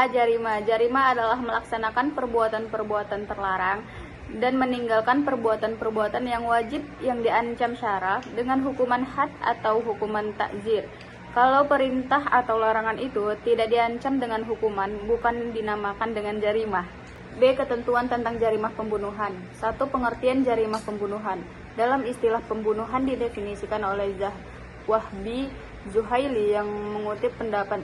Jarima. Jarima adalah melaksanakan perbuatan-perbuatan terlarang dan meninggalkan perbuatan-perbuatan yang wajib yang diancam syara dengan hukuman had atau hukuman takzir. Kalau perintah atau larangan itu tidak diancam dengan hukuman, bukan dinamakan dengan jarimah. B. Ketentuan tentang jarimah pembunuhan. 1. Pengertian jarimah pembunuhan. Dalam istilah pembunuhan didefinisikan oleh Wahbi Zuhaili yang mengutip pendapat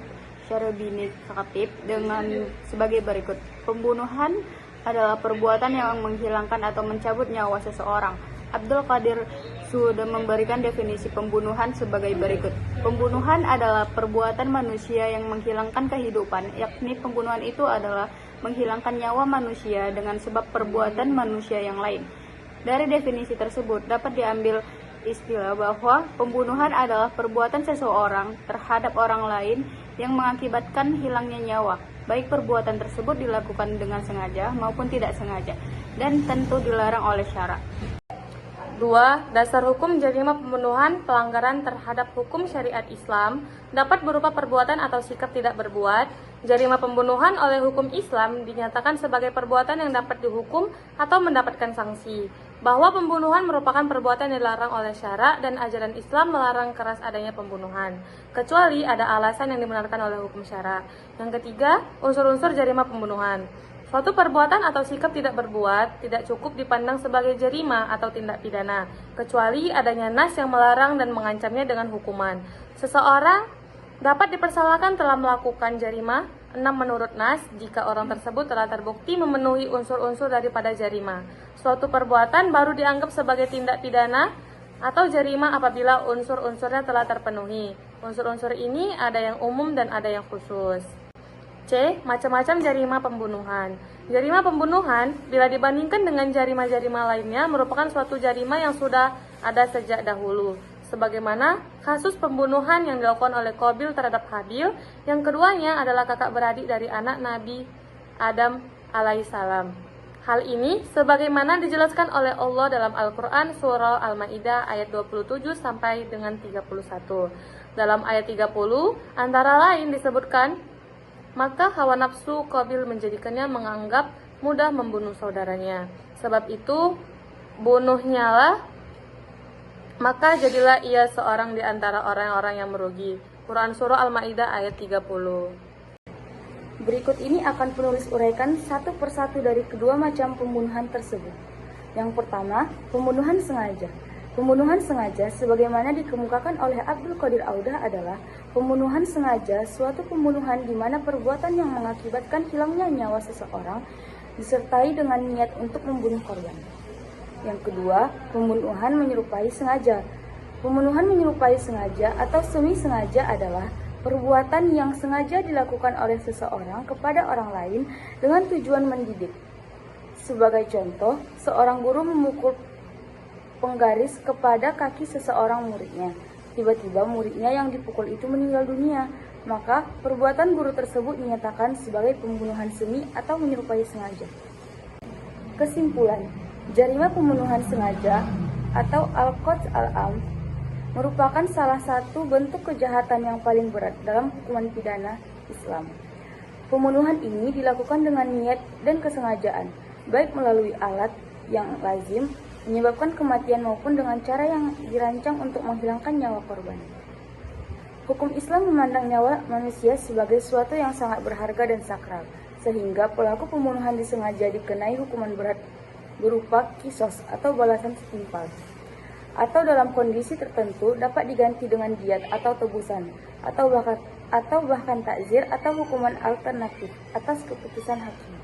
Syarabini Khatib dengan sebagai berikut. Pembunuhan adalah perbuatan yang menghilangkan atau mencabut nyawa seseorang. Abdul Qadir sudah memberikan definisi pembunuhan sebagai berikut. Pembunuhan adalah perbuatan manusia yang menghilangkan kehidupan, yakni pembunuhan itu adalah menghilangkan nyawa manusia dengan sebab perbuatan manusia yang lain. Dari definisi tersebut dapat diambil istilah bahwa pembunuhan adalah perbuatan seseorang terhadap orang lain yang mengakibatkan hilangnya nyawa, baik perbuatan tersebut dilakukan dengan sengaja maupun tidak sengaja, dan tentu dilarang oleh syara. 2. Dasar hukum jarimah pembunuhan. Pelanggaran terhadap hukum syariat Islam dapat berupa perbuatan atau sikap tidak berbuat. Jarimah pembunuhan oleh hukum Islam dinyatakan sebagai perbuatan yang dapat dihukum atau mendapatkan sanksi. Bahwa pembunuhan merupakan perbuatan yang dilarang oleh syara dan ajaran Islam melarang keras adanya pembunuhan, kecuali ada alasan yang dibenarkan oleh hukum syara. Yang ketiga, unsur-unsur jarimah pembunuhan. Suatu perbuatan atau sikap tidak berbuat tidak cukup dipandang sebagai jarima atau tindak pidana, kecuali adanya nas yang melarang dan mengancamnya dengan hukuman. Seseorang dapat dipersalahkan telah melakukan jarima. 6. Menurut nas, jika orang tersebut telah terbukti memenuhi unsur-unsur daripada jarima. Suatu perbuatan baru dianggap sebagai tindak pidana atau jarima apabila unsur-unsurnya telah terpenuhi. Unsur-unsur ini ada yang umum dan ada yang khusus. C. Macam-macam jarimah pembunuhan. Jarimah pembunuhan, bila dibandingkan dengan jarimah-jarimah lainnya, merupakan suatu jarimah yang sudah ada sejak dahulu. Sebagaimana kasus pembunuhan yang dilakukan oleh Qabil terhadap Habil, yang keduanya adalah kakak beradik dari anak Nabi Adam alaihissalam. Hal ini sebagaimana dijelaskan oleh Allah dalam Al-Quran surah Al-Ma'idah ayat 27 sampai dengan 31. Dalam ayat 30, antara lain disebutkan, maka hawa nafsu Qabil menjadikannya menganggap mudah membunuh saudaranya. Sebab itu, bunuhnyalah, maka jadilah ia seorang di antara orang-orang yang merugi. Quran Surah Al-Ma'idah ayat 30. Berikut ini akan penulis uraikan satu persatu dari kedua macam pembunuhan tersebut. Yang pertama, pembunuhan sengaja. Pembunuhan sengaja sebagaimana dikemukakan oleh Abdul Qadir Audah adalah pembunuhan sengaja, suatu pembunuhan di mana perbuatan yang mengakibatkan hilangnya nyawa seseorang disertai dengan niat untuk membunuh korban. Yang kedua, pembunuhan menyerupai sengaja. Pembunuhan menyerupai sengaja atau semi sengaja adalah perbuatan yang sengaja dilakukan oleh seseorang kepada orang lain dengan tujuan mendidik. Sebagai contoh, seorang guru memukul penggaris kepada kaki seseorang muridnya. Tiba-tiba muridnya yang dipukul itu meninggal dunia. Maka perbuatan guru tersebut dinyatakan sebagai pembunuhan semi atau menyerupai sengaja. Kesimpulan, jarimah pembunuhan sengaja atau al-qatl al-am merupakan salah satu bentuk kejahatan yang paling berat dalam hukuman pidana Islam. Pembunuhan ini dilakukan dengan niat dan kesengajaan, baik melalui alat yang lazim menyebabkan kematian maupun dengan cara yang dirancang untuk menghilangkan nyawa korban. Hukum Islam memandang nyawa manusia sebagai sesuatu yang sangat berharga dan sakral, sehingga pelaku pembunuhan disengaja dikenai hukuman berat berupa kisos atau balasan setimpal, atau dalam kondisi tertentu dapat diganti dengan diat atau tebusan, atau bahkan takzir atau hukuman alternatif atas keputusan hakim.